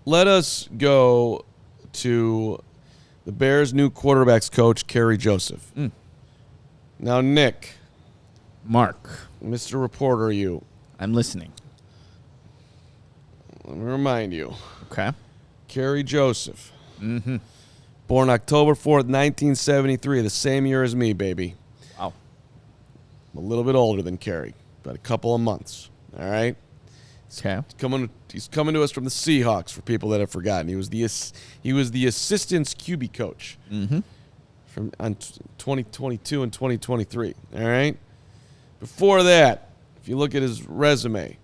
let us go to the Bears' new quarterbacks coach, Kerry Joseph. Now, Nick. Mark. Mr. Reporter, you. I'm listening. Let me remind you. Okay. Kerry Joseph. Mm-hmm. Born October 4th, 1973, the same year as me, baby. Wow. I'm a little bit older than Carrie, about a couple of months. All right? Okay. He's coming to us from the Seahawks, for people that have forgotten. He was the assistant's QB coach on 2022 and 2023. All right? Before that, if you look at his resume,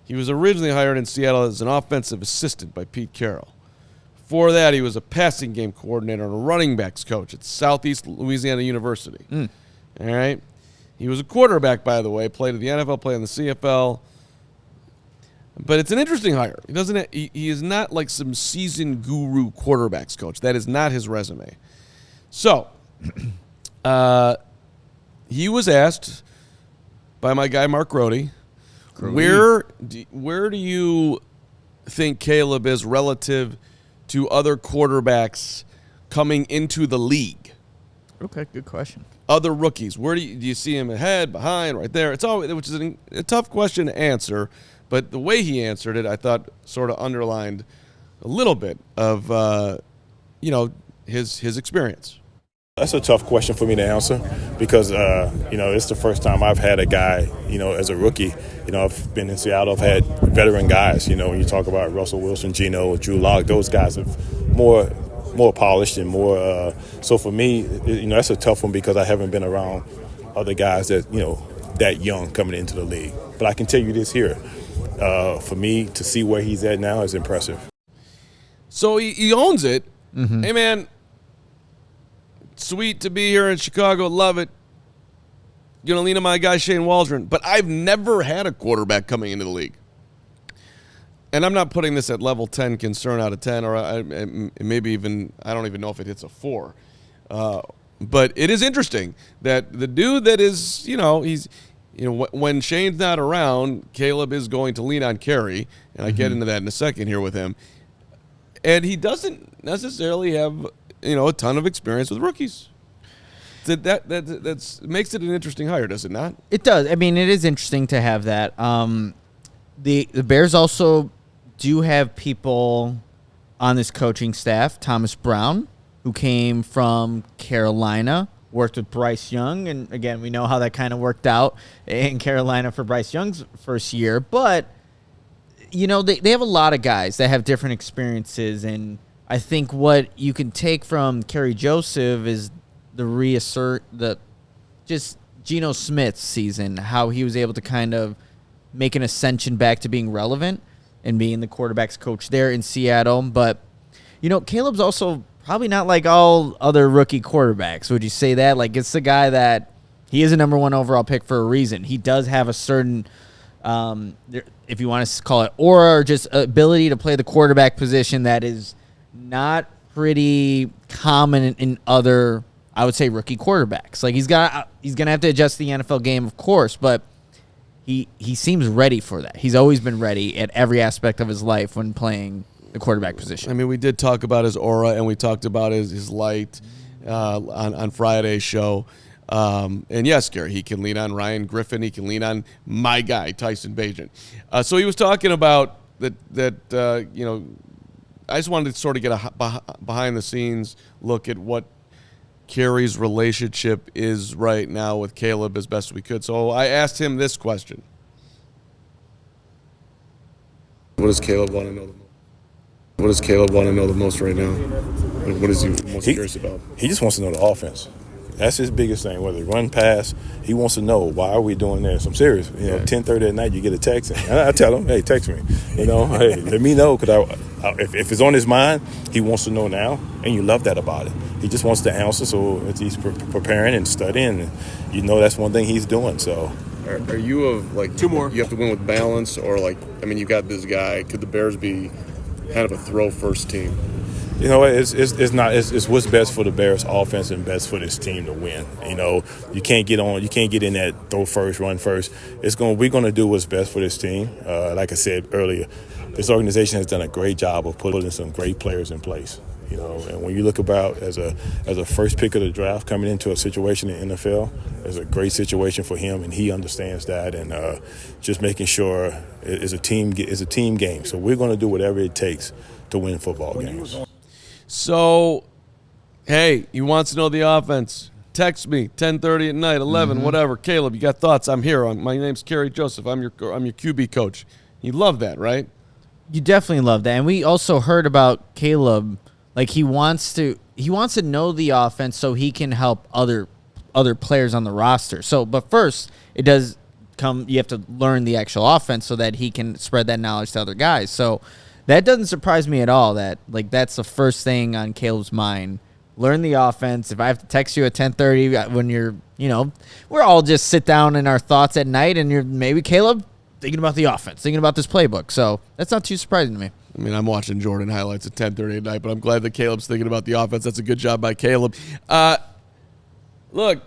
he was originally hired in Seattle as an offensive assistant by Pete Carroll. Before that, he was a passing game coordinator and a running backs coach at Southeast Louisiana University. All right? He was a quarterback, by the way, played at the NFL, played in the CFL. But it's an interesting hire. He is not like some seasoned guru quarterbacks coach. That is not his resume. So, he was asked by my guy Mark Grody, where do you think Caleb is relative to other quarterbacks coming into the league? Okay, good question. Other rookies, where do you see him ahead, behind, right there? It's always, which is a tough question to answer, but the way he answered it, I thought sort of underlined a little bit of his experience. That's a tough question for me to answer because, it's the first time I've had a guy, as a rookie. I've been in Seattle. I've had veteran guys, when you talk about Russell Wilson, Geno, Drew Lock, those guys have more polished and more. So for me, that's a tough one because I haven't been around other guys that, that young coming into the league. But I can tell you this here. For me, to see where he's at now is impressive. So he owns it. Mm-hmm. Hey, man. Sweet to be here in Chicago. Love it. Going to lean on my guy Shane Waldron. But I've never had a quarterback coming into the league. And I'm not putting this at level 10 concern out of 10, or maybe even, I don't even know if it hits a 4. But it is interesting that the dude that is, when Shane's not around, Caleb is going to lean on Carrie. And I get into that in a second here with him. And he doesn't necessarily have a ton of experience with rookies. That makes it an interesting hire, does it not? It does. I mean, it is interesting to have that. The Bears also do have people on this coaching staff. Thomas Brown, who came from Carolina, worked with Bryce Young, and again, we know how that kind of worked out in Carolina for Bryce Young's first year. But they have a lot of guys that have different experiences, and I think what you can take from Kerry Joseph is just Geno Smith's season, how he was able to kind of make an ascension back to being relevant and being the quarterback's coach there in Seattle. But, Caleb's also probably not like all other rookie quarterbacks. Would you say that? Like, it's the guy that he is a number 1 overall pick for a reason. He does have a certain, if you want to call it, or just ability to play the quarterback position that is not pretty common in other, I would say, rookie quarterbacks. Like, he's going to have to adjust the NFL game, of course, but he seems ready for that. He's always been ready at every aspect of his life when playing the quarterback position. I mean, we did talk about his aura, and we talked about his light on Friday's show. And yes, Gary, he can lean on Ryan Griffin. He can lean on my guy, Tyson Bagent. So he was talking about that I just wanted to sort of get a behind-the-scenes look at what Carrie's relationship is right now with Caleb as best we could. So I asked him this question. What does Caleb want to know the most? What does Caleb want to know the most right now? What is he most curious about? He just wants to know the offense. That's his biggest thing, whether run, pass. He wants to know, why are we doing this? I'm serious. 10:30 at night, you get a text. And I tell him, hey, text me. Hey, let me know. Because if it's on his mind, he wants to know now. And you love that about it. He just wants the answer. So he's preparing and studying. And that's one thing he's doing. So, are you of, like, 2 more? You have to win with balance? Or, like, I mean, you got this guy. Could the Bears be kind of a throw-first team? It's not. It's what's best for the Bears offense and best for this team to win. You can't get in that throw first, run first. We're gonna do what's best for this team. Like I said earlier, this organization has done a great job of putting some great players in place. And when you look about as a first pick of the draft coming into a situation in the NFL, it's a great situation for him, and he understands that. And just making sure it's a team game. So we're going to do whatever it takes to win football games. So, hey, he wants to know the offense. Text me 10:30 at night, 11, whatever. Caleb, you got thoughts? I'm here. My name's Kerry Joseph. I'm your QB coach. You love that, right? You definitely love that. And we also heard about Caleb. Like he wants to know the offense so he can help other players on the roster. So, but first, you have to learn the actual offense so that he can spread that knowledge to other guys. So, that doesn't surprise me at all. That that's the first thing on Caleb's mind. Learn the offense. If I have to text you at 10:30 when you're, we're all just sit down in our thoughts at night, and you're maybe Caleb thinking about the offense, thinking about this playbook. So that's not too surprising to me. I mean, I'm watching Jordan highlights at 10:30 at night, but I'm glad that Caleb's thinking about the offense. That's a good job by Caleb. Look,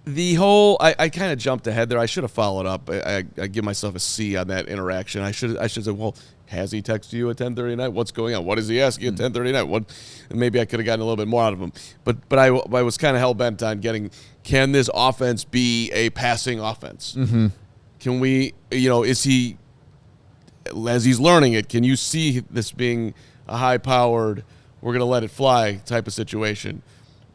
the whole I kind of jumped ahead there. I should have followed up. I give myself a C on that interaction. I should say, well, has he texted you at 10:30 at night? What's going on? What is he asking at 10:30 at night? Maybe I could have gotten a little bit more out of him. But I was kind of hell bent on can this offense be a passing offense? Mm-hmm. Can we? Is he? As he's learning it, can you see this being a high-powered, we're going to let it fly type of situation,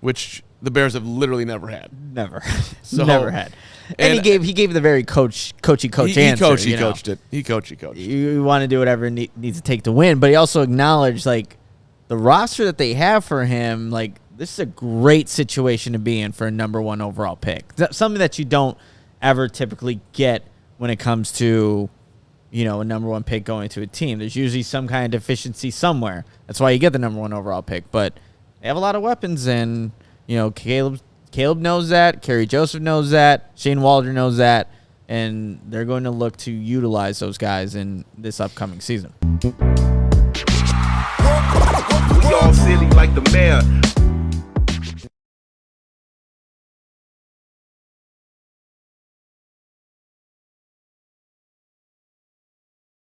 which the Bears have literally never had. Never. Never had. And he gave the very coachy answer. He coached it. He coached. You want to do whatever it needs to take to win, but he also acknowledged, the roster that they have for him, this is a great situation to be in for a number 1 overall pick. Something that you don't ever typically get when it comes to a number 1 pick going to a team. There's usually some kind of deficiency somewhere. That's why you get the number 1 overall pick. But they have a lot of weapons, and Caleb knows that. Kerry Joseph knows that. Shane Waldron knows that, and they're going to look to utilize those guys in this upcoming season. We all silly like the mayor.